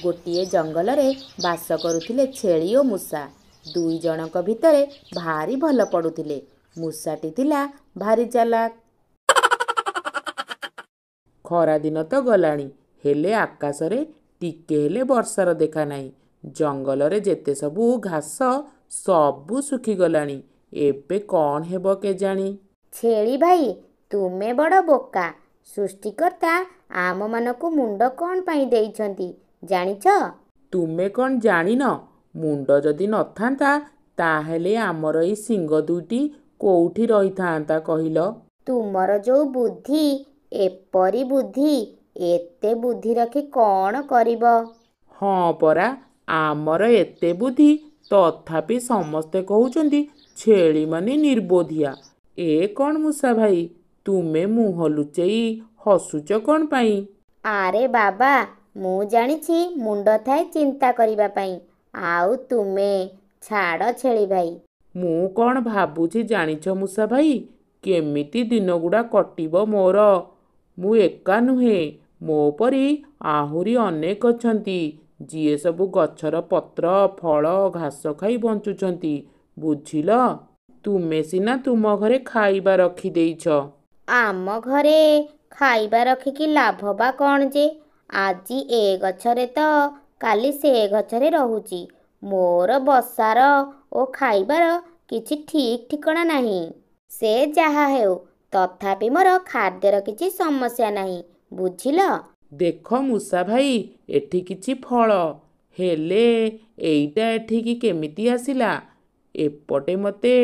ଗୋଟିଏ ଜଙ୍ଗଲରେ ବାସ କରୁଥିଲେ ଛେଳି ଓ ମୂଷା। ଦୁଇ ଜଣଙ୍କ ଭିତରେ ଭାରି ଭଲ ପଡ଼ୁଥିଲେ। ମୂଷାଟି ଥିଲା ଭାରି ଚାଲାକ। ଖରାଦିନ ତ ଗଲାଣି, ହେଲେ ଆକାଶରେ ଟିକେ ହେଲେ ବର୍ଷାର ଦେଖା ନାହିଁ। ଜଙ୍ଗଲରେ ଯେତେ ସବୁ ଘାସ ସବୁ ଶୁଖିଗଲାଣି। ଏବେ କ'ଣ ହେବ କେଜାଣି? ଛେଳି ଭାଇ, ତୁମେ ବଡ଼ ବୋକା। ସୃଷ୍ଟିକର୍ତ୍ତା ଆମମାନଙ୍କୁ ମୁଣ୍ଡ କ'ଣ ପାଇଁ ଦେଇଛନ୍ତି ଜାଣିଛ? ତୁମେ କ'ଣ ଜାଣିନ? ମୁଣ୍ଡ ଯଦି ନଥାନ୍ତା ତାହେଲେ ଆମର ଏଇ ଶିଙ୍ଗ ଦୁଇଟି କୋଉଠି ରହିଥାନ୍ତା କହିଲ? ତୁମର ଯୋଉ ବୁଦ୍ଧି, ଏପରି ବୁଦ୍ଧି, ଏତେ ବୁଦ୍ଧି ରଖି କ'ଣ କରିବ? ହଁ ପରା, ଆମର ଏତେ ବୁଦ୍ଧି, ତଥାପି ସମସ୍ତେ କହୁଛନ୍ତି ଛେଳିମାନେ ନିର୍ବୋଧିଆ। ଏ କ'ଣ ମୂଷା ଭାଇ, ତୁମେ ମୁହଁ ଲୁଚେଇ ହସୁଛ କ'ଣ ପାଇଁ? ଆରେ ବାବା, ମୁଁ ଜାଣିଛି ମୁଣ୍ଡ ଥାଏ ଚିନ୍ତା କରିବା ପାଇଁ। ଆଉ ତୁମେ? ଛାଡ଼ ଛେଳି ଭାଇ। ମୁଁ କ'ଣ ଭାବୁଛି ଜାଣିଛ ମୂଷା ଭାଇ? କେମିତି ଦିନଗୁଡ଼ା କଟିବ ମୋର? ମୁଁ ଏକା ନୁହେଁ, ମୋ ପରି ଆହୁରି ଅନେକ ଅଛନ୍ତି, ଯିଏ ସବୁ ଗଛର ପତ୍ର, ଫଳ, ଘାସ ଖାଇ ବଞ୍ଚୁଛନ୍ତି। ବୁଝିଲ? ତୁମେ ସିନା ତୁମ ଘରେ ଖାଇବା ରଖିଦେଇଛ। ଆମ ଘରେ ଖାଇବା ରଖିକି ଲାଭ ବା କ'ଣ ଯେ? ଆଜି ଏ ଗଛରେ ତ କାଲି ସେ ଗଛରେ ରହୁଛି। ମୋର ବସାର ଓ ଖାଇବାର କିଛି ଠିକ୍ ଠିକଣା ନାହିଁ। ସେ ଯାହା ହେଉ, ତଥାପି ମୋର ଖାଦ୍ୟର କିଛି ସମସ୍ୟା ନାହିଁ। ବୁଝିଲ? ଦେଖ ମୂଷା ଭାଇ, ଏଠି କିଛି ଫଳ, ହେଲେ ଏଇଟା ଏଠିକି କେମିତି ଆସିଲା? ଏପଟେ ମୋତେ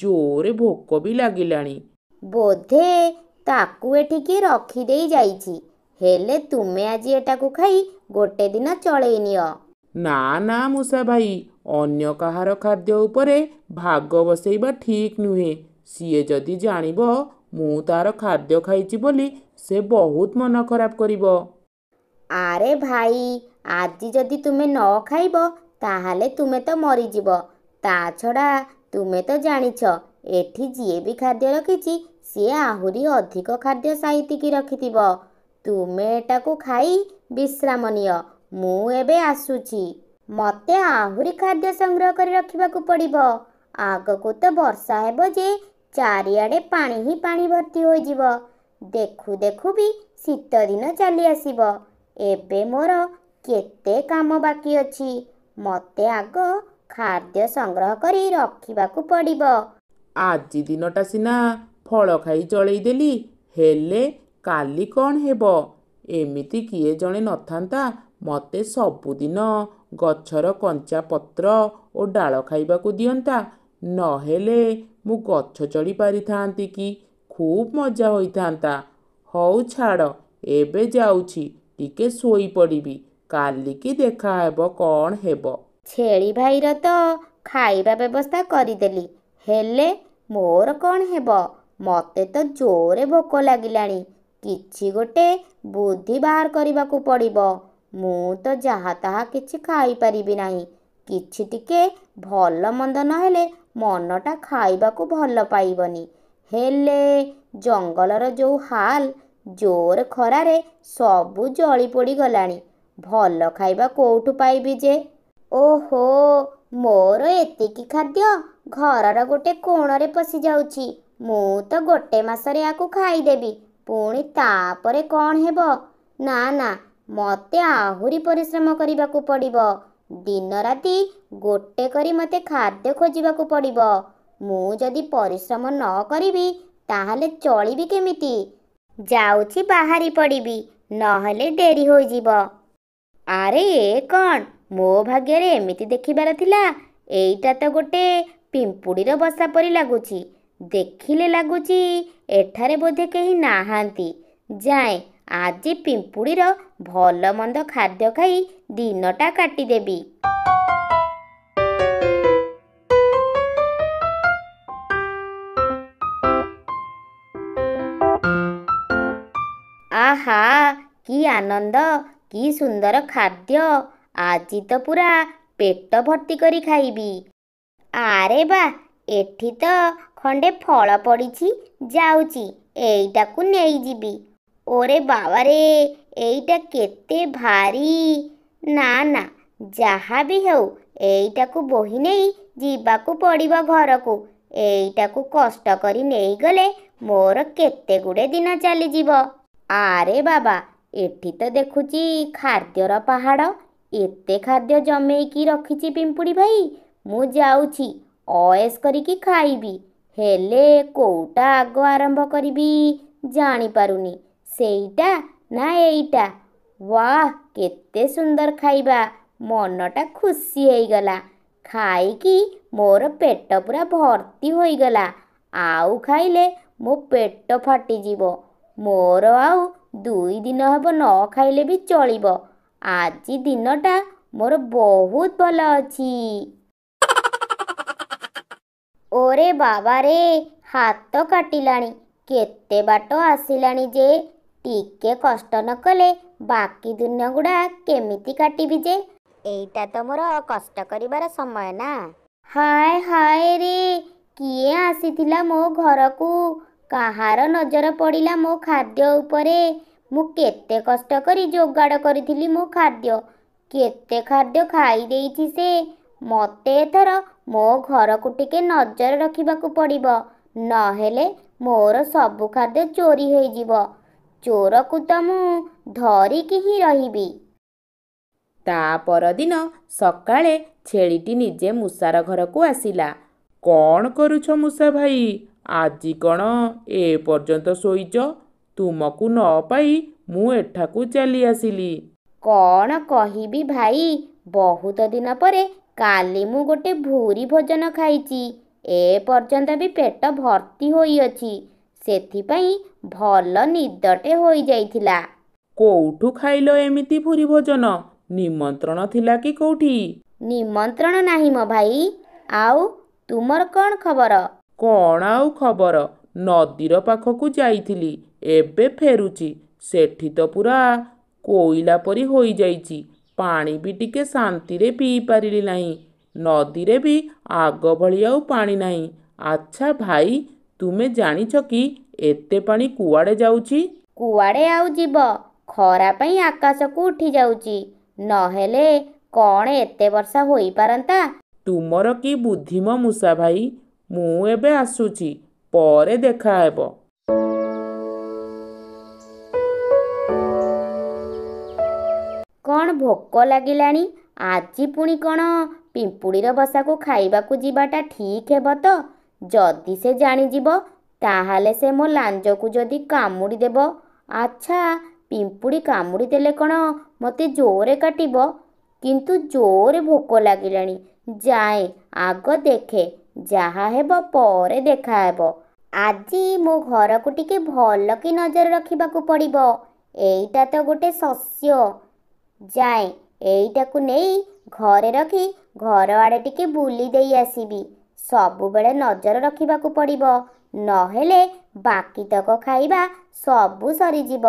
ଜୋରେ ଭୋକ ବି ଲାଗିଲାଣି। ବୋଧେ ତାକୁ ଏଠିକି ରଖିଦେଇ ଯାଇଛି। ହେଲେ ତୁମେ ଆଜି ଏଟାକୁ ଖାଇ ଗୋଟେ ଦିନ ଚଳେଇ ନିଅ। ନା ନା ମୂଷା ଭାଇ, ଅନ୍ୟ କାହାର ଖାଦ୍ୟ ଉପରେ ଭାଗ ବସେଇବା ଠିକ୍ ନୁହେଁ। ସିଏ ଯଦି ଜାଣିବ ମୁଁ ତାର ଖାଦ୍ୟ ଖାଇଛି ବୋଲି, ସେ ବହୁତ ମନ ଖରାପ କରିବ। ଆରେ ଭାଇ, ଆଜି ଯଦି ତୁମେ ନ ଖାଇବ ତାହେଲେ ତୁମେ ତ ମରିଯିବ। ତା ଛଡ଼ା ତୁମେ ତ ଜାଣିଛ, ଏଠି ଯିଏ ବି ଖାଦ୍ୟ ରଖିଛି ସିଏ ଆହୁରି ଅଧିକ ଖାଦ୍ୟ ସାଇତିକି ରଖିଥିବ। ତୁମେ ଏଟାକୁ ଖାଇ ବିଶ୍ରାମ ନିଅ। ମୁଁ ଏବେ ଆସୁଛି। ମୋତେ ଆହୁରି ଖାଦ୍ୟ ସଂଗ୍ରହ କରି ରଖିବାକୁ ପଡ଼ିବ। ଆଗକୁ ତ ବର୍ଷା ହେବ ଯେ ଚାରିଆଡ଼େ ପାଣି ହିଁ ପାଣି ଭର୍ତ୍ତି ହୋଇଯିବ। ଦେଖୁ ଦେଖୁ ବି ଶୀତ ଦିନ ଚାଲି ଆସିବ। ଏବେ ମୋର କେତେ କାମ ବାକି ଅଛି। ମୋତେ ଆଗ ଖାଦ୍ୟ ସଂଗ୍ରହ କରି ରଖିବାକୁ ପଡ଼ିବ। ଆଜି ଦିନଟା ସିନା ଫଳ ଖାଇ ଚଳେଇ ଦେଲି, ହେଲେ କାଲି କ'ଣ ହେବ? ଏମିତି କିଏ ଜଣେ ନଥାନ୍ତା ମୋତେ ସବୁଦିନ ଗଛର କଞ୍ଚା ପତ୍ର ଓ ଡାଳ ଖାଇବାକୁ ଦିଅନ୍ତା? ନହେଲେ ମୁଁ ଗଛ ଚଢ଼ି ପାରିଥାନ୍ତି କି? ଖୁବ୍ ମଜା ହୋଇଥାନ୍ତା। ହଉ ଛାଡ଼, ଏବେ ଯାଉଛି ଟିକେ ଶୋଇପଡ଼ିବି। କାଲିକି ଦେଖାହେବ କ'ଣ ହେବ। ଛେଳି ଭାଇର ତ ଖାଇବା ବ୍ୟବସ୍ଥା କରିଦେଲି, ହେଲେ ମୋର କ'ଣ ହେବ? ମୋତେ ତ ଜୋରେ ଭୋକ ଲାଗିଲାଣି। କିଛି ଗୋଟେ ବୁଦ୍ଧି ବାହାର କରିବାକୁ ପଡ଼ିବ। ମୁଁ ତ ଯାହା ତାହା କିଛି ଖାଇପାରିବି ନାହିଁ। କିଛି ଟିକେ ଭଲ ମନ୍ଦ ନହେଲେ ମନଟା ଖାଇବାକୁ ଭଲ ପାଇବନି। ହେଲେ ଜଙ୍ଗଲର ଯୋଉ ହାଲ, ଜୋର ଖରାରେ ସବୁ ଜଳି ପୋଡ଼ି ଗଲାଣି। ଭଲ ଖାଇବା କୋଉଠୁ ପାଇବି ଯେ? ଓହୋ, ମୋର ଏତିକି ଖାଦ୍ୟ ଘରର ଗୋଟେ କୋଣରେ ପଶି ଯାଉଛି। ମୁଁ ତ ଗୋଟେ ମାସରେ ୟାକୁ ଖାଇଦେବି। ପୁଣି ତାପରେ କ'ଣ ହେବ? ନା ନା, ମୋତେ ଆହୁରି ପରିଶ୍ରମ କରିବାକୁ ପଡ଼ିବ। ଦିନ ରାତି ଗୋଟେ କରି ମୋତେ ଖାଦ୍ୟ ଖୋଜିବାକୁ ପଡ଼ିବ। ମୁଁ ଯଦି ପରିଶ୍ରମ ନ କରିବି ତାହେଲେ ଚଳିବି କେମିତି? ଯାଉଛି ବାହାରି ପଡ଼ିବି, ନହେଲେ ଡେରି ହୋଇଯିବ। ଆରେ ଏ କ'ଣ? ମୋ ଭାଗ୍ୟରେ ଏମିତି ଦେଖିବାର ଥିଲା। ଏଇଟା ତ ଗୋଟେ ପିମ୍ପୁଡ଼ିର ବସା ପରି ଲାଗୁଛି। ଦେଖିଲେ ଲାଗୁଛି ଏଠାରେ ବୋଧେ କେହି ନାହାନ୍ତି। ଯାଏଁ, ଆଜି ପିମ୍ପୁଡ଼ିର ଭଲ ମନ୍ଦ ଖାଦ୍ୟ ଖାଇ ଦିନଟା କାଟିଦେବି। ଆହା, କି ଆନନ୍ଦ, କି ସୁନ୍ଦର ଖାଦ୍ୟ। ଆଜି ତ ପୁରା ପେଟ ଭର୍ତ୍ତି କରି ଖାଇବି। ଆରେ ବା, ଏଠି ତ ଖଣ୍ଡେ ଫଳ ପଡ଼ିଛି। ଯାଉଛି ଏଇଟାକୁ ନେଇଯିବି। ଓରେ ବାବାରେ, ଏଇଟା କେତେ ଭାରି। ନା ନା, ଯାହା ବି ହେଉ ଏଇଟାକୁ ବୋହି ନେଇ ଯିବାକୁ ପଡ଼ିବ ଘରକୁ। ଏଇଟାକୁ କଷ୍ଟ କରି ନେଇଗଲେ ମୋର କେତେ ଗୁଡ଼େ ଦିନ ଚାଲିଯିବ। ଆରେ ବାବା, ଏଠି ତ ଦେଖୁଛି ଖାଦ୍ୟର ପାହାଡ଼। ଏତେ ଖାଦ୍ୟ ଜମେଇକି ରଖିଛି ପିମ୍ପୁଡ଼ି ଭାଇ। ମୁଁ ଯାଉଛି ଅଏସ୍ କରିକି ଖାଇବି। ହେଲେ କୋଉଟା ଆଗ ଆରମ୍ଭ କରିବି ଜାଣିପାରୁନି। ସେଇଟା ନା ଏଇଟା? ୱାଃ, କେତେ ସୁନ୍ଦର ଖାଇବା! ମନଟା ଖୁସି ହେଇଗଲା। ଖାଇକି ମୋର ପେଟ ପୁରା ଭର୍ତ୍ତି ହୋଇଗଲା। ଆଉ ଖାଇଲେ ମୋ ପେଟ ଫାଟିଯିବ। ମୋର ଆଉ 2 ଦିନ ହେବ ନ ଖାଇଲେ ବି ଚଳିବ। ଆଜି ଦିନଟା ମୋର ବହୁତ ଭଲ ଅଛି। ଓରେ ବାବାରେ, ହାତ କାଟିଲାଣି। କେତେ ବାଟ ଆସିଲାଣି ଯେ। ଟିକେ କଷ୍ଟ ନ କଲେ ବାକି ଦିନଗୁଡ଼ା କେମିତି କାଟିବି ଯେ? ଏଇଟା ତ ମୋର କଷ୍ଟ କରିବାର ସମୟ ନା। ହାୟ ହାୟ ରେ, କିଏ ଆସିଥିଲା ମୋ ଘରକୁ? କାହାର ନଜର ପଡ଼ିଲା ମୋ ଖାଦ୍ୟ ଉପରେ? ମୁଁ କେତେ କଷ୍ଟ କରି ଯୋଗାଡ଼ କରିଥିଲି ମୋ ଖାଦ୍ୟ। କେତେ ଖାଦ୍ୟ ଖାଇ ଦେଇଛି ସେ। ମୋତେ ଏଥର ମୋ ଘରକୁ ଟିକେ ନଜର ରଖିବାକୁ ପଡ଼ିବ। ନହେଲେ ମୋର ସବୁ ଖାଦ୍ୟ ଚୋରି ହେଇଯିବ। ଚୋରକୁ ତ ମୁଁ ଧରିକି ହିଁ ରହିବି। ତା ପରଦିନ ସକାଳେ ଛେଳିଟି ନିଜେ ମୂଷାର ଘରକୁ ଆସିଲା। କ'ଣ କରୁଛ ମୂଷା ଭାଇ? ଆଜି କ'ଣ ଏ ପର୍ଯ୍ୟନ୍ତ ଶୋଇଛ? ତୁମକୁ ନ ପାଇ ମୁଁ ଏଠାକୁ ଚାଲି ଆସିଲି। କ'ଣ କହିବି ଭାଇ, ବହୁତ ଦିନ ପରେ କାଲି ମୁଁ ଗୋଟେ ଭୁରି ଭୋଜନ ଖାଇଛି। ଏ ପର୍ଯ୍ୟନ୍ତ ବି ପେଟ ଭର୍ତ୍ତି ହୋଇଅଛି। ସେଥିପାଇଁ ଭଲ ନିଦଟେ ହୋଇଯାଇଥିଲା। କୋଉଠୁ ଖାଇଲ ଏମିତି ଭୁରି ଭୋଜନ? ନିମନ୍ତ୍ରଣ ଥିଲା କି କୋଉଠି? ନିମନ୍ତ୍ରଣ ନାହିଁ ମ ଭାଇ। ଆଉ ତୁମର କ'ଣ ଖବର? କ'ଣ ଆଉ ଖବର? ନଦୀର ପାଖକୁ ଯାଇଥିଲି, ଏବେ ଫେରୁଛି। ସେଠି ତ ପୁରା କୋଇଲା ପରି ହୋଇଯାଇଛି। ପାଣି ବି ଟିକେ ଶାନ୍ତିରେ ପିଇ ପାରିଲି ନାହିଁ। ନଦୀରେ ବି ଆଗ ଭଳି ଆଉ ପାଣି ନାହିଁ। ଆଚ୍ଛା ଭାଇ, ତୁମେ ଜାଣିଛ କି ଏତେ ପାଣି କୁଆଡ଼େ ଯାଉଛି? କୁଆଡ଼େ ଆଉ ଯିବ? ଖରା ପାଇଁ ଆକାଶକୁ ଉଠି ଯାଉଛି। ନହେଲେ କ'ଣ ଏତେ ବର୍ଷା ହୋଇପାରନ୍ତା? ତୁମର କି ବୁଦ୍ଧି ମ ମୂଷା ଭାଇ। ମୁଁ ଏବେ ଆସୁଛି, ପରେ ଦେଖା ହେବ। କ'ଣ ଭୋକ ଲାଗିଲାଣି? ଆଜି ପୁଣି କ'ଣ ପିମ୍ପୁଡ଼ିର ବସାକୁ ଖାଇବାକୁ ଯିବାଟା ଠିକ୍ ହେବ ତ? ଯଦି ସେ ଜାଣିଯିବ, ତାହେଲେ ସେ ମୋ ଲାଞ୍ଜକୁ ଯଦି କାମୁଡ଼ି ଦେବ। ଆଚ୍ଛା, ପିମ୍ପୁଡ଼ି କାମୁଡ଼ି ଦେଲେ କ'ଣ ମୋତେ ଜୋରେ କାଟିବ? କିନ୍ତୁ ଜୋରେ ଭୋକ ଲାଗିଲାଣି। ଯାଏଁ ଆଗ ଦେଖେ, ଯାହା ହେବ ପରେ ଦେଖାହେବ। ଆଜି ମୋ ଘରକୁ ଟିକେ ଭଲ କି ନଜର ରଖିବାକୁ ପଡ଼ିବ। ଏଇଟା ତ ଗୋଟେ ଶସ୍ୟ। ଯାଏଁ ଏଇଟାକୁ ନେଇ ଘରେ ରଖି ଘର ଆଡ଼େ ଟିକେ ବୁଲି ଦେଇ ଆସିବି। ସବୁବେଳେ ନଜର ରଖିବାକୁ ପଡ଼ିବ, ନହେଲେ ବାକିତକ ଖାଇବା ସବୁ ସରିଯିବ।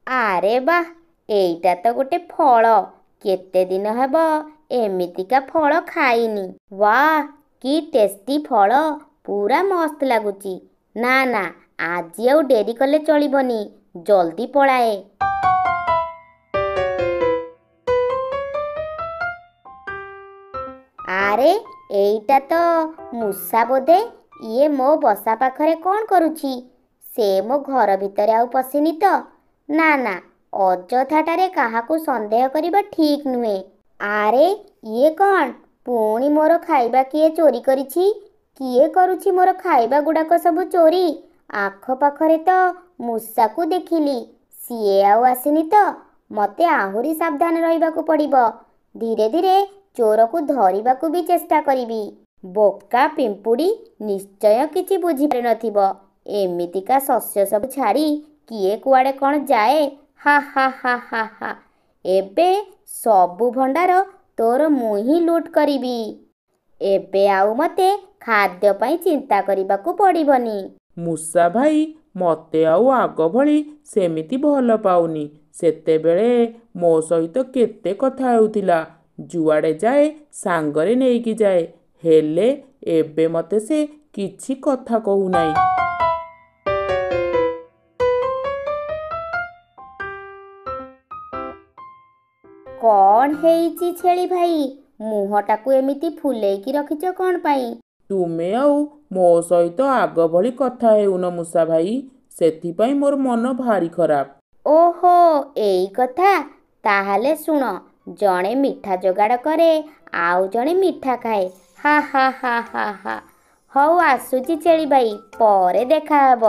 ଆରେ ବାଃ, ଏଇଟା ତ ଗୋଟେ ଫଳ। କେତେ ଦିନ ହେବ ଏମିତିକା ଫଳ ଖାଇନି। ୱାଃ, କି ଟେଷ୍ଟି ଫଳ! ପୁରା ମସ୍ତ ଲାଗୁଛି। ନା ନା, ଆଜି ଆଉ ଡେରି କଲେ ଚଳିବନି। ଜଲ୍ଦି ପଳାଏ। ଆରେ, ଏଇଟା ତ ମୂଷା ବୋଧେ। ଇଏ ମୋ ବସା ପାଖରେ କ'ଣ କରୁଛି? ସେ ମୋ ଘର ଭିତରେ ଆଉ ପଶିନି ତ? ନା ନା, ଅଯଥାଟାରେ କାହାକୁ ସନ୍ଦେହ କରିବା ଠିକ୍ ନୁହେଁ। ଆରେ, ଇଏ କ'ଣ? ପୁଣି ମୋର ଖାଇବା କିଏ ଚୋରି କରିଛି? କିଏ କରୁଛି ମୋର ଖାଇବା ଗୁଡ଼ାକ ସବୁ ଚୋରି? ଆଖପାଖରେ ତ ମୂଷାକୁ ଦେଖିଲି। ସିଏ ଆଉ ଆସିନି ତ? ମୋତେ ଆହୁରି ସାବଧାନ ରହିବାକୁ ପଡ଼ିବ। ଧୀରେ ଧୀରେ ଚୋରକୁ ଧରିବାକୁ ବି ଚେଷ୍ଟା କରିବି। ବୋକା ପିମ୍ପୁଡ଼ି ନିଶ୍ଚୟ କିଛି ବୁଝିପାରିନଥିବ। ଏମିତିକା ଶସ୍ୟ ସବୁ ଛାଡ଼ି କିଏ କୁଆଡ଼େ କ'ଣ ଯାଏ? ହା ହା ହା ହା ହା। ଏବେ ସବୁ ଭଣ୍ଡାର ତୋର ମୁଁ ହିଁ ଲୁଟ୍ କରିବି। ଏବେ ଆଉ ମୋତେ ଖାଦ୍ୟ ପାଇଁ ଚିନ୍ତା କରିବାକୁ ପଡ଼ିବନି। ମୂଷା ଭାଇ ମୋତେ ଆଉ ଆଗ ଭଳି ସେମିତି ଭଲ ପାଉନି। ସେତେବେଳେ ମୋ ସହିତ କେତେ କଥା ହେଉଥିଲା। ଯୁଆଡ଼େ ଯାଏ ସାଙ୍ଗରେ ନେଇକି ଯାଏ। ହେଲେ ଏବେ ମୋତେ ସେ କିଛି କଥା କହୁନାହିଁ। କ'ଣ ହେଇଛି ଛେଳି ଭାଇ? ମୁହଁଟାକୁ ଏମିତି ଫୁଲେଇକି ରଖିଛ କ'ଣ ପାଇଁ? ତୁମେ ଆଉ ମୋ ସହିତ ଆଗ ଭଳି କଥା ହେଉନ ମୂଷା ଭାଇ, ସେଥିପାଇଁ ମୋର ମନ ଭାରି ଖରାପ। ଓହୋ, ଏଇ କଥା। ତାହେଲେ ଶୁଣ, ଜଣେ ମିଠା ଯୋଗାଡ଼ କରେ, ଆଉ ଜଣେ ମିଠା ଖାଏ। ହା ହା ହା ହା ହା। ହଉ ଆସୁଛି ଛେଳି ଭାଇ, ପରେ ଦେଖାହବ।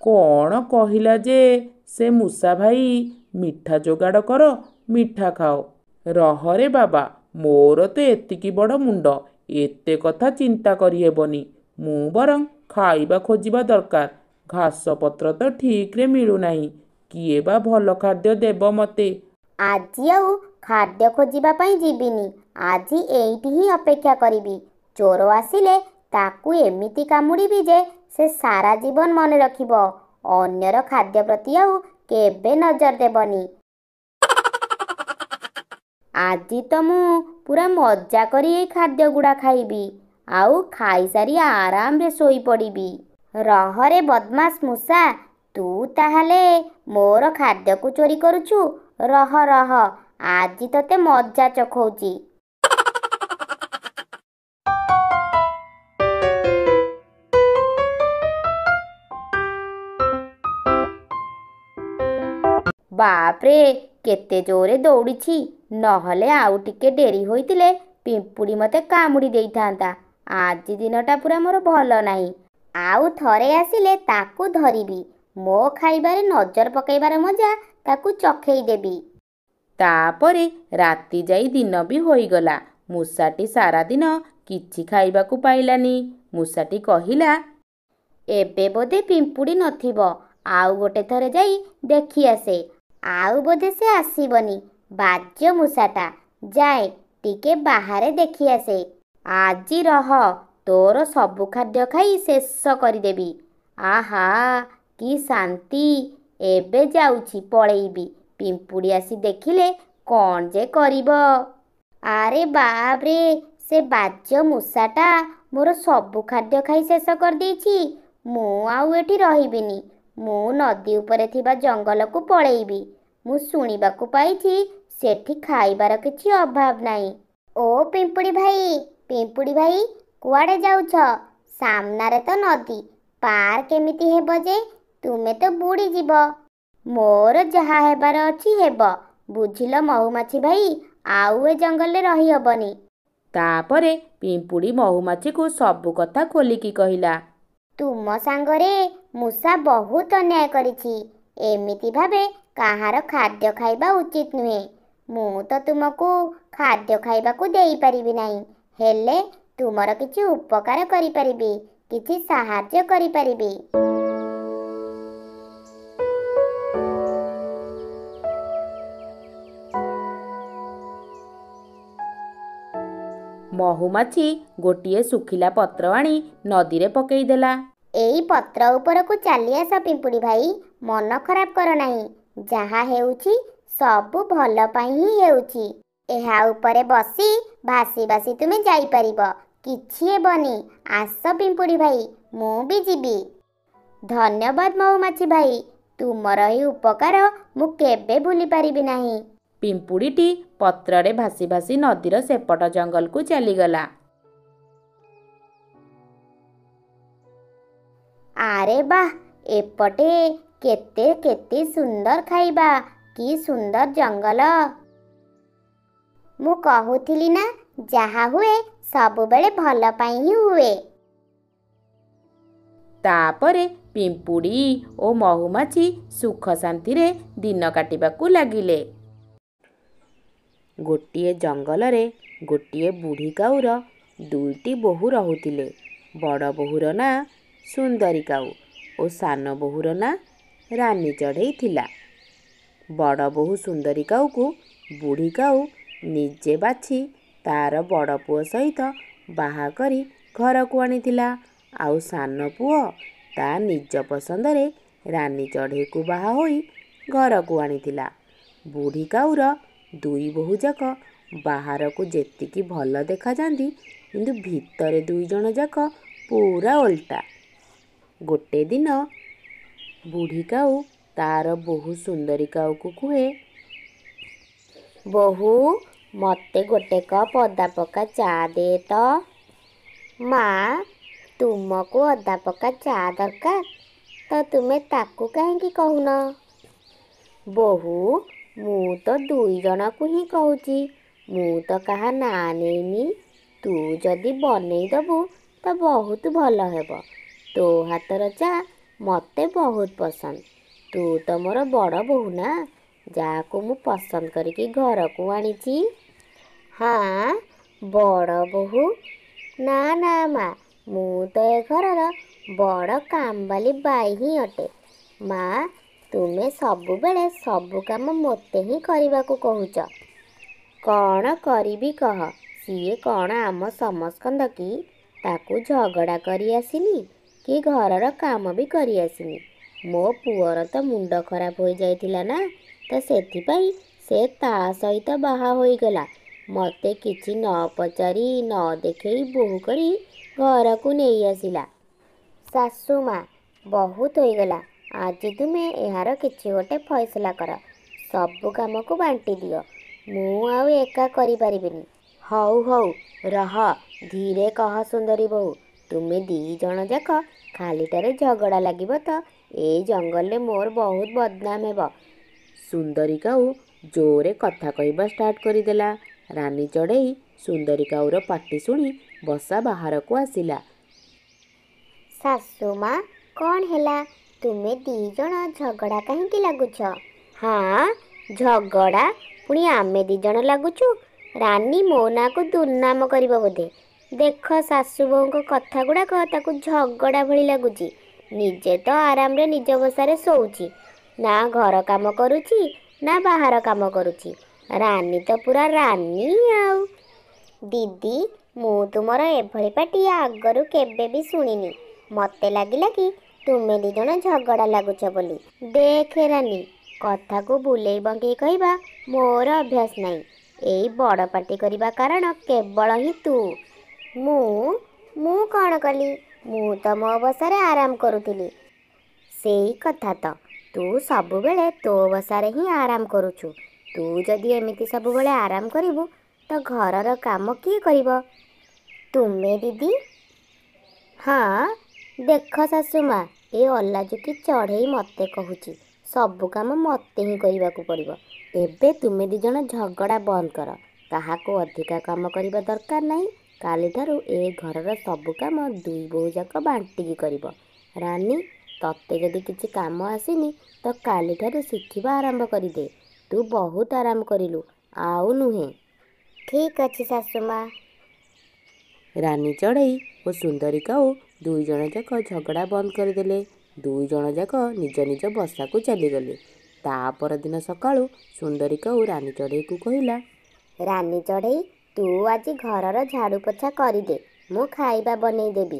କ'ଣ କହିଲା ଯେ ସେ ମୂଷା ଭାଇ? ମିଠା ଯୋଗାଡ଼ କର, ମିଠା ଖାଅ। ରହରେ ବାବା, ମୋର ତ ଏତିକି ବଡ଼ ମୁଣ୍ଡ, ଏତେ କଥା ଚିନ୍ତା କରିହେବନି। ମୁଁ ବରଂ ଖାଇବା ଖୋଜିବା ଦରକାର। ଘାସପତ୍ର ତ ଠିକ୍ରେ ମିଳୁନାହିଁ, କିଏ ବା ଭଲ ଖାଦ୍ୟ ଦେବ ମୋତେ? ଆଜି ଆଉ ଖାଦ୍ୟ ଖୋଜିବା ପାଇଁ ଯିବିନି। ଆଜି ଏଇଠି ହିଁ ଅପେକ୍ଷା କରିବି। ଚୋର ଆସିଲେ ତାକୁ ଏମିତି କାମୁଡ଼ିବି ଯେ ସେ ସାରା ଜୀବନ ମନେ ରଖିବ। ଅନ୍ୟର ଖାଦ୍ୟ ପ୍ରତି ଆଉ କେବେ ନଜର ଦେବନି। ଆଜି ତ ମୁଁ ପୁରା ମଜା କରି ଏଇ ଖାଦ୍ୟଗୁଡ଼ା ଖାଇବି, ଆଉ ଖାଇସାରି ଆରାମରେ ଶୋଇପଡ଼ିବି। ରହରେ ବଦମାସ ମୂଷା, ତୁ ତାହେଲେ ମୋର ଖାଦ୍ୟକୁ ଚୋରି କରୁଛୁ? ରହ ରହ, ଆଜି ତତେ ମଜା ଚଖଉଛି। ବାପରେ, କେତେ ଜୋରେ ଦୌଡ଼ିଛି! ନହେଲେ ଆଉ ଟିକେ ଡେରି ହୋଇଥିଲେ ପିମ୍ପୁଡ଼ି ମୋତେ କାମୁଡ଼ି ଦେଇଥାନ୍ତା। ଆଜି ଦିନଟା ପୁରା ମୋର ଭଲ ନାହିଁ। ଆଉ ଥରେ ଆସିଲେ ତାକୁ ଧରିବି। ମୋ ଖାଇବାରେ ନଜର ପକାଇବାର ମଜା ତାକୁ ଚଖେଇ ଦେବି। ତାପରେ ରାତି ଯାଇ ଦିନ ବି ହୋଇଗଲା। ମୂଷାଟି ସାରା ଦିନ କିଛି ଖାଇବାକୁ ପାଇଲାନି। ମୂଷାଟି କହିଲା, ଏବେ ବୋଧେ ପିମ୍ପୁଡ଼ି ନଥିବ। ଆଉ ଗୋଟେ ଥର ଯାଇ ଦେଖି ଆସେ। ଆଉ ବୋଧେ ସେ ଆସିବନି। ବାଜ୍ୟ ମୂଷାଟା। ଯାଏ ଟିକେ ବାହାରେ ଦେଖି ଆସେ। ଆଜି ରହ, ତୋର ସବୁ ଖାଦ୍ୟ ଖାଇ ଶେଷ କରିଦେବି। ଆହା, କି ଶାନ୍ତି! ଏବେ ଯାଉଛି ପଳେଇବି। ପିମ୍ପୁଡ଼ି ଆସି ଦେଖିଲେ କ'ଣ ଯେ କରିବ? ଆରେ ବାପରେ, ସେ ବାଜ୍ୟ ମୂଷାଟା ମୋର ସବୁ ଖାଦ୍ୟ ଖାଇ ଶେଷ କରିଦେଇଛି। ମୁଁ ଆଉ ଏଠି ରହିବିନି। ମୁଁ ନଦୀ ଉପରେ ଥିବା ଜଙ୍ଗଲକୁ ପଳେଇବି। ମୁଁ ଶୁଣିବାକୁ ପାଇଛି ସେଠି ଖାଇବାର କିଛି ଅଭାବ ନାହିଁ। ଓ ପିମ୍ପୁଡ଼ି ଭାଇ, ପିମ୍ପୁଡ଼ି ଭାଇ, କୁଆଡ଼େ ଯାଉଛ? ସାମ୍ନାରେ ତ ନଦୀ, ପାର କେମିତି ହେବ ଯେ? ତୁମେ ତ ବୁଡ଼ିଯିବ। ମୋର ଯାହା ହେବାର ଅଛି ହେବ। ବୁଝିଲ ମହୁମାଛି ଭାଇ, ଆଉ ଏ ଜଙ୍ଗଲରେ ରହିହବନି। ତାପରେ ପିମ୍ପୁଡ଼ି ମହୁମାଛିକୁ ସବୁ କଥା ଖୋଲିକି କହିଲା। ତୁମ ସାଙ୍ଗରେ ମୂଷା ବହୁତ ଅନ୍ୟାୟ କରିଛି। ଏମିତି ଭାବେ କାହାର ଖାଦ୍ୟ ଖାଇବା ଉଚିତ ନୁହେଁ। ମୁଁ ତ ତୁମକୁ ଖାଦ୍ୟ ଖାଇବାକୁ ଦେଇପାରିବି ନାହିଁ, ହେଲେ ତୁମର କିଛି ଉପକାର କରିପାରିବି, କିଛି ସାହାଯ୍ୟ କରିପାରିବି। ମହୁମାଛି ଗୋଟିଏ ଶୁଖିଲା ପତ୍ର ଆଣି ନଦୀରେ ପକେଇଦେଲା। ଏଇ ପତ୍ର ଉପରକୁ ଚାଲି ଆସ ପିମ୍ପୁଡ଼ି ଭାଇ, ମନ ଖରାପ କର ନାହିଁ। ଯାହା ହେଉଛି ସବୁ ଭଲ ପାଇଁ ହିଁ ହେଉଛି। ଏହା ଉପରେ ବସି ଭାସି ଭାସି ତୁମେ ଯାଇପାରିବ, କିଛି ହେବନି। ଆସ ପିମ୍ପୁଡ଼ି ଭାଇ, ମୁଁ ବି ଯିବି। ଧନ୍ୟବାଦ ମହୁମାଛି ଭାଇ, ତୁମର ଏହି ଉପକାର ମୁଁ କେବେ ଭୁଲି ପାରିବି ନାହିଁ। ପିମ୍ପୁଡ଼ିଟି ପତ୍ରରେ ଭାସି ଭାସି ନଦୀର ସେପଟ ଜଙ୍ଗଲକୁ ଚାଲିଗଲା। ଆରେ ବାଃ, ଏପଟେ କେତେ କେତେ ସୁନ୍ଦର ଖାଇବା, କି ସୁନ୍ଦର ଜଙ୍ଗଲ! ମୁଁ କହୁଥିଲି ନା, ଯାହା ହୁଏ ସବୁବେଳେ ଭଲ ପାଇଁ ହିଁ ହୁଏ। ତାପରେ ପିମ୍ପୁଡ଼ି ଓ ମହୁମାଛି ସୁଖ ଶାନ୍ତିରେ ଦିନ କାଟିବାକୁ ଲାଗିଲେ। ଗୋଟିଏ ଜଙ୍ଗଲରେ ଗୋଟିଏ ବୁଢ଼ୀ କାଉର ଦୁଇଟି ବୋହୂ ରହୁଥିଲେ। ବଡ଼ ବୋହୂର ନାଁ ସୁନ୍ଦରୀ କାଉ ଓ ସାନ ବୋହୂର ନାଁ ରାନୀ ଚଢ଼େଇ ଥିଲା। ବଡ଼ ବୋହୂ ସୁନ୍ଦରୀ କାଉକୁ ବୁଢ଼ୀ କାଉ ନିଜେ ବାଛି ତାର ବଡ଼ ପୁଅ ସହିତ ବାହା କରି ଘରକୁ ଆଣିଥିଲା। ଆଉ ସାନ ପୁଅ ତା ନିଜ ପସନ୍ଦରେ ରାନୀ ଚଢ଼େଇକୁ ବାହା ହୋଇ ଘରକୁ ଆଣିଥିଲା। ବୁଢ଼ୀ କାଉର ଦୁଇ ବୋହୂ ଯାକ ବାହାରକୁ ଯେତିକି ଭଲ ଦେଖାଯାନ୍ତି, କିନ୍ତୁ ଭିତରେ ଦୁଇ ଜଣ ଯାକ ପୁରା ଓଲଟା। ଗୋଟେ ଦିନ ବୁଢ଼ୀ କାଉ ତାର ବୋହୂ ସୁନ୍ଦରିକାକୁ କୁହେ, ବୋହୂ ମୋତେ ଗୋଟେ କପ୍ ଅଦା ପକା ଚା ଦେ ତ। ମା, ତୁମକୁ ଅଦା ପକା ଚା ଦରକାର ତ ତୁମେ ତାକୁ କାହିଁକି କହୁନ? ବୋହୂ, ମୁଁ ତ 2 ଜଣକୁ ହିଁ କହୁଛି, ମୁଁ ତ କାହା ନାଁ ନେଇନି। ତୁ ଯଦି ବନେଇ ଦବୁ ତ ବହୁତ ଭଲ ହେବ। ତୋ ହାତର ଚା ମୋତେ ବହୁତ ପସନ୍ଦ। ତୁ ତ ମୋର ବଡ଼ ବୋହୂ ନା, ଯାହାକୁ ମୁଁ ପସନ୍ଦ କରିକି ଘରକୁ ଆଣିଛି। ହଁ, ବଡ଼ ବୋହୂ? ନା ନା ମା, ମୁଁ ତ ଏ ଘରର ବଡ଼ କାମବାଲି ବାଇ ହିଁ ଅଟେ। ମା, ତୁମେ ସବୁବେଳେ ସବୁ କାମ ମୋତେ ହିଁ କରିବାକୁ କହୁଛ। କ'ଣ କରିବି କହ? ସିଏ କ'ଣ ଆମ ସମସ୍କନ୍ଦ କି? ତାକୁ ଝଗଡ଼ା କରି ଆସିନି କି ଘରର କାମ ବି କରି ଆସିନି। ମୋ ପୁଅର ତ ମୁଣ୍ଡ ଖରାପ ହୋଇଯାଇଥିଲା ନା, ତ ସେଥିପାଇଁ ସେ ତା ସହିତ ବାହା ହୋଇଗଲା। ମୋତେ କିଛି ନ ପଚାରି ନ ଦେଖେଇ ବୋହୂ କରି ଘରକୁ ନେଇ ଆସିଲା। ଶାଶୁମା, ବହୁତ ହୋଇଗଲା। ଆଜି ତୁମେ ଏହାର କିଛି ଗୋଟେ ଫଇସଲା କର। ସବୁ କାମକୁ ବାଣ୍ଟି ଦିଅ। ମୁଁ ଆଉ ଏକା କରିପାରିବିନି। ହଉ ହଉ, ରହ, ଧୀରେ କହ ସୁନ୍ଦରୀ ବୋହୂ। ତୁମେ 2 ଜଣ ଯାକ ଖାଲିଟାରେ ଝଗଡ଼ା ଲାଗିବ ତ ଏଇ ଜଙ୍ଗଲରେ ମୋର ବହୁତ ବଦନାମ ହେବ। ସୁନ୍ଦରିକାଉ ଜୋରେ କଥା କହିବା ଷ୍ଟାର୍ଟ କରିଦେଲା। ରାନୀ ଚଢ଼େଇ ସୁନ୍ଦରିକାଉର ପାଟି ଶୁଣି ବସା ବାହାରକୁ ଆସିଲା। ଶାଶୁମା, କ'ଣ ହେଲା? ତୁମେ 2 ଜଣ ଝଗଡ଼ା କାହିଁକି ଲାଗୁଛ? ହଁ, ଝଗଡ଼ା? ପୁଣି ଆମେ 2 ଜଣ ଲାଗୁଛୁ? ରାନୀ ମୋ ନାଁକୁ ଦୁର୍ନାମ କରିବ ବୋଧେ। ଦେଖ ଶାଶୁ ବୋହୂଙ୍କ କଥା ଗୁଡ଼ାକ ତାକୁ ଝଗଡ଼ା ଭଳି ଲାଗୁଛି। ନିଜେ ତ ଆରାମରେ ନିଜ ବସାରେ ଶୋଉଛି, ନା ଘର କାମ କରୁଛି ନା ବାହାର କାମ କରୁଛି। ରାନୀ ତ ପୁରା ରାନୀ ଆଉ। ଦିଦି, ମୁଁ ତୁମର ଏଭଳି ପାଟି ଆଗରୁ କେବେ ବି ଶୁଣିନି। ମୋତେ ଲାଗିଲା କି ତୁମେ 2 ଜଣ ଝଗଡ଼ା ଲାଗୁଛ ବୋଲି। ଦେଖେ ରାନୀ, କଥାକୁ ବୁଲେଇ ବଙ୍କେଇ କହିବା ମୋର ଅଭ୍ୟାସ ନାହିଁ। ଏଇ ବଡ଼ ପାଟି କରିବା କାରଣ କେବଳ ହିଁ ତୁ। ମୁଁ କ'ଣ କଲି? ମୁଁ ତ ମୋ ବସାରେ ଆରାମ କରୁଥିଲି। ସେଇ କଥା ତ, ତୁ ସବୁବେଳେ ତୋ ବସାରେ ହିଁ ଆରାମ କରୁଛୁ। ତୁ ଯଦି ଏମିତି ସବୁବେଳେ ଆରାମ କରିବୁ ତ ଘରର କାମ କିଏ କରିବ? ତୁମେ ଦିଦି? ହଁ, ଦେଖ ଶାଶୁମା, ଏ ଅଲାଜୁକି ଚଢ଼େଇ ମୋତେ କହୁଛି ସବୁ କାମ ମୋତେ ହିଁ କରିବାକୁ ପଡ଼ିବ। ଏବେ ତୁମେ 2 ଜଣ ଝଗଡ଼ା ବନ୍ଦ କର। କାହାକୁ ଅଧିକା କାମ କରିବା ଦରକାର ନାହିଁ। କାଲିଠାରୁ ଏ ଘରର ସବୁ କାମ 2 ବୋହୂ ଯାକ ବାଣ୍ଟିକି କରିବ। ରାନୀ, ତତେ ଯଦି କିଛି କାମ ଆସିନି ତ କାଲିଠାରୁ ଶିଖିବା ଆରମ୍ଭ କରିଦେ। ତୁ ବହୁତ ଆରାମ କରିଲୁ, ଆଉ ନୁହେଁ। ଠିକ୍ ଅଛି ଶାଶୁମା। ରାନୀ ଚଢ଼େଇ ଓ ସୁନ୍ଦରିକାଉ 2 ଜଣ ଯାକ ଝଗଡ଼ା ବନ୍ଦ କରିଦେଲେ। 2 ଜଣ ଯାକ ନିଜ ନିଜ ବସାକୁ ଚାଲିଗଲେ। ତା ପରଦିନ ସକାଳୁ ସୁନ୍ଦରିକାଉ ରାନୀ ଚଢ଼େଇକୁ କହିଲା, ରାନୀ ଚଢ଼େଇ, ତୁ ଆଜି ଘରର ଝାଡ଼ୁ ପୋଛା କରିଦେ, ମୁଁ ଖାଇବା ବନେଇ ଦେବି।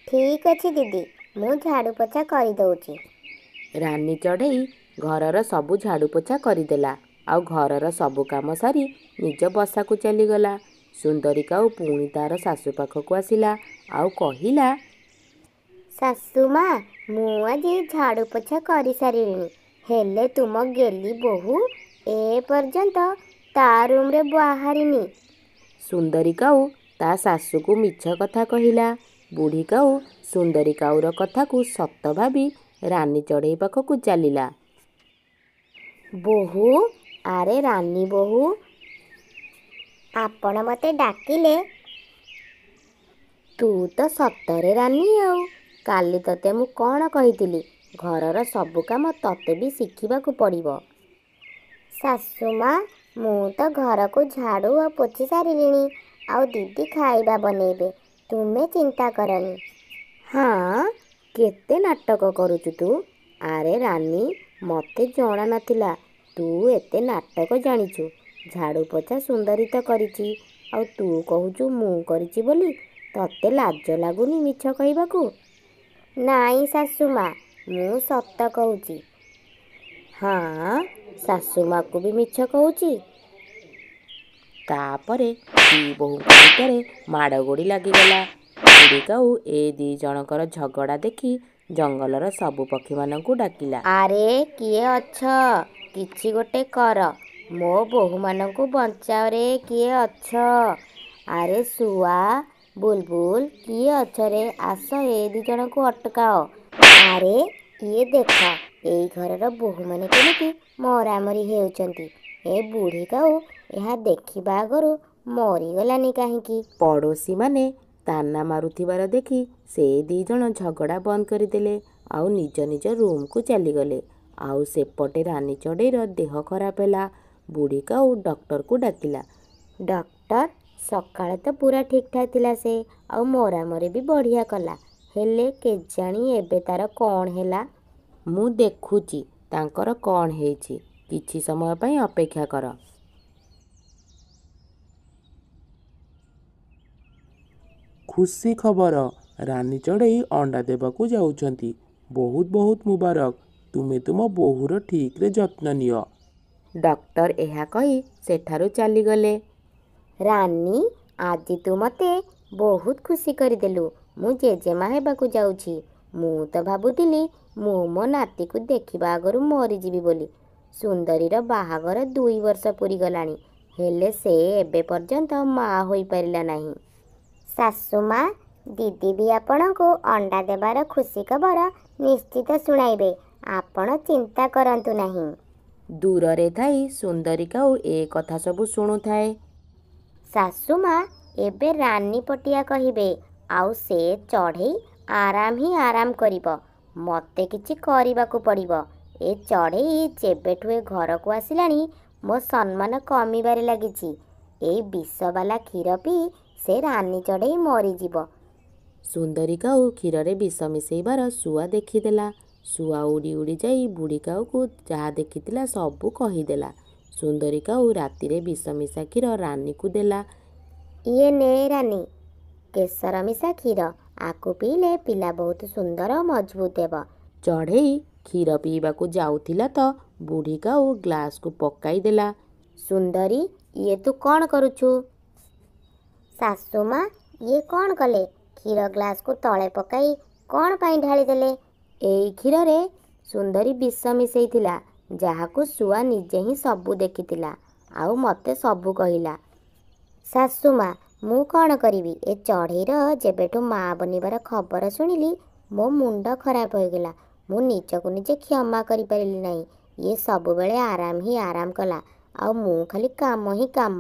ଠିକ୍ ଅଛି ଦିଦି, ମୁଁ ଝାଡ଼ୁ ପୋଛା କରିଦେଉଛି। ରାନୀ ଚଢ଼େଇ ଘରର ସବୁ ଝାଡ଼ୁ ପୋଛା କରିଦେଲା ଆଉ ଘରର ସବୁ କାମ ସାରି ନିଜ ବସାକୁ ଚାଲିଗଲା। ସୁନ୍ଦରିକାଉ ପୁଣି ତାର ଶାଶୁ ପାଖକୁ ଆସିଲା ଆଉ କହିଲା, ଶାଶୁମା, ମୁଁ ଆଜି ଝାଡ଼ୁ ପୋଛା କରିସାରିଲିଣି, ହେଲେ ତୁମ ଗେଲି ବୋହୂ ଏ ପର୍ଯ୍ୟନ୍ତ ତା ରୁମ୍ରେ ବାହାରିନି। ସୁନ୍ଦରିକାଉ ତା ଶାଶୁକୁ ମିଛ କଥା କହିଲା। ବୁଢ଼ୀକାଉ ସୁନ୍ଦରିକାଉର କଥାକୁ ସତ ଭାବି ରାନୀ ଚଢ଼େଇ ପାଖକୁ ଚାଲିଲା। ବୋହୂ, ଆରେ ରାନୀ ବୋହୂ, ଆପଣ ମୋତେ ଡାକିଲେ? ତୁ ତ ସତରେ ରାନୀ ଆଉ। କାଲି ତତେ ମୁଁ କ'ଣ କହିଥିଲି? ଘରର ସବୁ କାମ ତତେ ବି ଶିଖିବାକୁ ପଡ଼ିବ। ଶାଶୁମା, ମୁଁ ତ ଘରକୁ ଝାଡ଼ୁ ଆଉ ପୋଛି ସାରିଲିଣି। ଆଉ ଦିଦି ଖାଇବା ବନେଇବେ, ତୁମେ ଚିନ୍ତା କରନି। ହଁ, କେତେ ନାଟକ କରୁଛୁ ତୁ। ଆରେ ରାନୀ, ମୋତେ ଜଣା ନଥିଲା ତୁ ଏତେ ନାଟକ ଜାଣିଛୁ। ଝାଡ଼ୁ ପୋଛା ସୁନ୍ଦରୀ ତ କରିଛି, ଆଉ ତୁ କହୁଛୁ ମୁଁ କରିଛି ବୋଲି। ତତେ ଲାଜ ଲାଗୁନି ମିଛ କହିବାକୁ? ନାଇଁ ଶାଶୁମା, ମୁଁ ସତ କହୁଛି। ହଁ, ଶାଶୁମାକୁ ବି ମିଛ କହୁଛି। ତାପରେ 2 ବୋହୂଙ୍କ ଭିତରେ ମାଡ଼ଗୋଡ଼ି ଲାଗିଗଲା। ବୁଢ଼ୀକାଉ ଏ 2 ଜଣଙ୍କର ଝଗଡ଼ା ଦେଖି ଜଙ୍ଗଲର ସବୁ ପକ୍ଷୀମାନଙ୍କୁ ଡାକିଲା। ଆରେ କିଏ ଅଛ? କିଛି ଗୋଟେ କର, ମୋ ବୋହୂମାନଙ୍କୁ ବଞ୍ଚାଅରେ। କିଏ ଅଛ? ଆରେ ଶୁଆ, ବୁଲବୁଲ, କିଏ ଅଛରେ? ଆସ, ଏ ଦିଜଣକୁ ଅଟକାଅ। ଆରେ ଇଏ ଦେଖ, ଏଇ ଘରର ବୋହୂମାନେ କେମିତି ମରାମରି ହେଉଛନ୍ତି। ଏ ବୁଢ଼ୀ କାଉ ଏହା ଦେଖିବା ଆଗରୁ ମରିଗଲାନି କାହିଁକି? ପଡ଼ୋଶୀମାନେ ତାନା ମାରୁଥିବାର ଦେଖି ସେ ଦିଜଣ ଝଗଡ଼ା ବନ୍ଦ କରିଦେଲେ ଆଉ ନିଜ ନିଜ ରୁମ୍କୁ ଚାଲିଗଲେ। ଆଉ ସେପଟେ ରାନୀ ଚଢ଼େଇର ଦେହ ଖରାପ ହେଲା। ବୁଢ଼ୀ କାଉ ଡକ୍ଟରକୁ ଡାକିଲା। ଡକ୍ଟର, ସକାଳେ ତ ପୁରା ଠିକ୍ ଠାକ୍ ଥିଲା ସେ, ଆଉ ମରାମରି ବି ବଢ଼ିଆ କଲା। ହେଲେ କେଜାଣି ଏବେ ତାର କ'ଣ ହେଲା? ମୁଁ ଦେଖୁଛି ତାଙ୍କର କ'ଣ ହେଇଛି। କିଛି ସମୟ ପାଇଁ ଅପେକ୍ଷା କର। ଖୁସି ଖବର, ରାନୀ ଚଢ଼େଇ ଅଣ୍ଡା ଦେବାକୁ ଯାଉଛନ୍ତି। ବହୁତ ବହୁତ ମୁବାରକ। ତୁମେ ତୁମ ବୋହୂର ଠିକ୍ରେ ଯତ୍ନ ନିଅ। ଡକ୍ଟର ଏହା କହି ସେଠାରୁ ଚାଲିଗଲେ। ରାନୀ, ଆଜି ତୁ ମୋତେ ବହୁତ ଖୁସି କରିଦେଲୁ। ମୁଁ ଜେଜେମା ହେବାକୁ ଯାଉଛି। ମୁଁ ତ ଭାବୁଥିଲି ମୁଁ ମୋ ନାତିକୁ ଦେଖିବା ଆଗରୁ ମରିଯିବି ବୋଲି। ସୁନ୍ଦରୀର ବାହାଘର 2 ବର୍ଷ ପୂରିଗଲାଣି, ହେଲେ ସେ ଏବେ ପର୍ଯ୍ୟନ୍ତ ମା ହୋଇପାରିଲା ନାହିଁ। ଶାଶୁମା, ଦିଦି ବି ଆପଣଙ୍କୁ ଅଣ୍ଡା ଦେବାର ଖୁସି ଖବର ନିଶ୍ଚିତ ଶୁଣାଇବେ। ଆପଣ ଚିନ୍ତା କରନ୍ତୁ ନାହିଁ। ଦୂରରେ ଥାଇ ସୁନ୍ଦରୀ କାଉ ଏ କଥା ସବୁ ଶୁଣୁଥାଏ। ଶାଶୁମା ଏବେ ରାନୀ ପଟିଆ କହିବେ, ଆଉ ସେ ଚଢ଼େଇ ଆରାମ ହିଁ ଆରାମ କରିବ। ମୋତେ କିଛି କରିବାକୁ ପଡ଼ିବ। ଏ ଚଢ଼େଇ ଯେବେଠୁ ଏ ଘରକୁ ଆସିଲାଣି ମୋ ସମ୍ମାନ କମିବାରେ ଲାଗିଛି। ଏଇ ବିଷବାଲା କ୍ଷୀର ପିଇ ସେ ରାନୀ ଚଢ଼େଇ ମରିଯିବ। ସୁନ୍ଦରୀ କାଉ କ୍ଷୀରରେ ବିଷ ମିଶେଇବାର ଶୁଆ ଦେଖିଦେଲା। ଶୁଆ ଉଡ଼ି ଉଡ଼ି ଯାଇ ବୁଢ଼ୀ କାଉକୁ ଯାହା ଦେଖିଥିଲା ସବୁ କହିଦେଲା। ସୁନ୍ଦରୀ କାଉ ରାତିରେ ବିଷ ମିଶା କ୍ଷୀର ରାନୀକୁ ଦେଲା। ଇଏ ନେ ରାନୀ, କେଶର ମିଶା କ୍ଷୀର। ଆକୁ ପିଇଲେ ପିଲା ବହୁତ ସୁନ୍ଦର ଓ ମଜବୁତ ହେବ। ଚଢ଼େଇ କ୍ଷୀର ପିଇବାକୁ ଯାଉଥିଲା ତ ବୁଢ଼ୀ କାଉ ଗ୍ଲାସକୁ ପକାଇ ଦେଲା। ସୁନ୍ଦରୀ, ଇଏ ତୁ କ'ଣ କରୁଛୁ? ଶାଶୁମା, ଇଏ କ'ଣ କଲେ? କ୍ଷୀର ଗ୍ଲାସକୁ ତଳେ ପକାଇ କ'ଣ ପାଇଁ ଢାଳିଦେଲେ? ଏଇ କ୍ଷୀରରେ ସୁନ୍ଦରୀ ବିଷ ମିଶେଇଥିଲା, ଯାହାକୁ ଶୁଆ ନିଜେ ହିଁ ସବୁ ଦେଖିଥିଲା ଆଉ ମୋତେ ସବୁ କହିଲା। ଶାଶୁମା, ମୁଁ କ'ଣ କରିବି? ଏ ଚଢ଼େଇର ଯେବେଠୁ ମା ବନିବାର ଖବର ଶୁଣିଲି ମୋ ମୁଣ୍ଡ ଖରାପ ହୋଇଗଲା। ମୁଁ ନିଜକୁ ନିଜେ କ୍ଷମା କରିପାରିଲି ନାହିଁ। ଇଏ ସବୁବେଳେ ଆରାମ ହିଁ ଆରାମ କଲା, ଆଉ ମୁଁ ଖାଲି କାମ ହିଁ କାମ।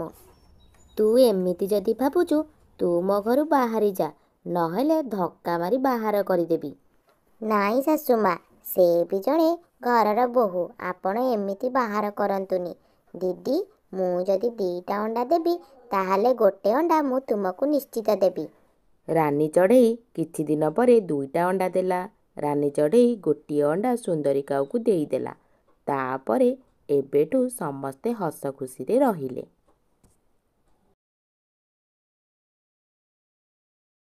ତୁ ଏମିତି ଯଦି ଭାବୁଛୁ, ତୁ ମୋ ଘରୁ ବାହାରି ଯା, ନହେଲେ ଧକ୍କା ମାରି ବାହାର କରିଦେବି। ନାଇଁ ଶାଶୁମା, ସେ ବି ଜଣେ ଘରର ବୋହୂ। ଆପଣ ଏମିତି ବାହାର କରନ୍ତୁନି। ଦିଦି, ମୁଁ ଯଦି 2ଟା ଅଣ୍ଡା ଦେବି, ତାହେଲେ ଗୋଟେ ଅଣ୍ଡା ମୁଁ ତୁମକୁ ନିଶ୍ଚିତ ଦେବି। ରାନୀ ଚଢ଼େଇ କିଛି ଦିନ ପରେ 2ଟା ଅଣ୍ଡା ଦେଲା। ରାନୀ ଚଢ଼େଇ ଗୋଟିଏ ଅଣ୍ଡା ସୁନ୍ଦରୀ କାଉକୁ ଦେଇଦେଲା। ତାପରେ ଏବେଠୁ ସମସ୍ତେ ହସ ଖୁସିରେ ରହିଲେ।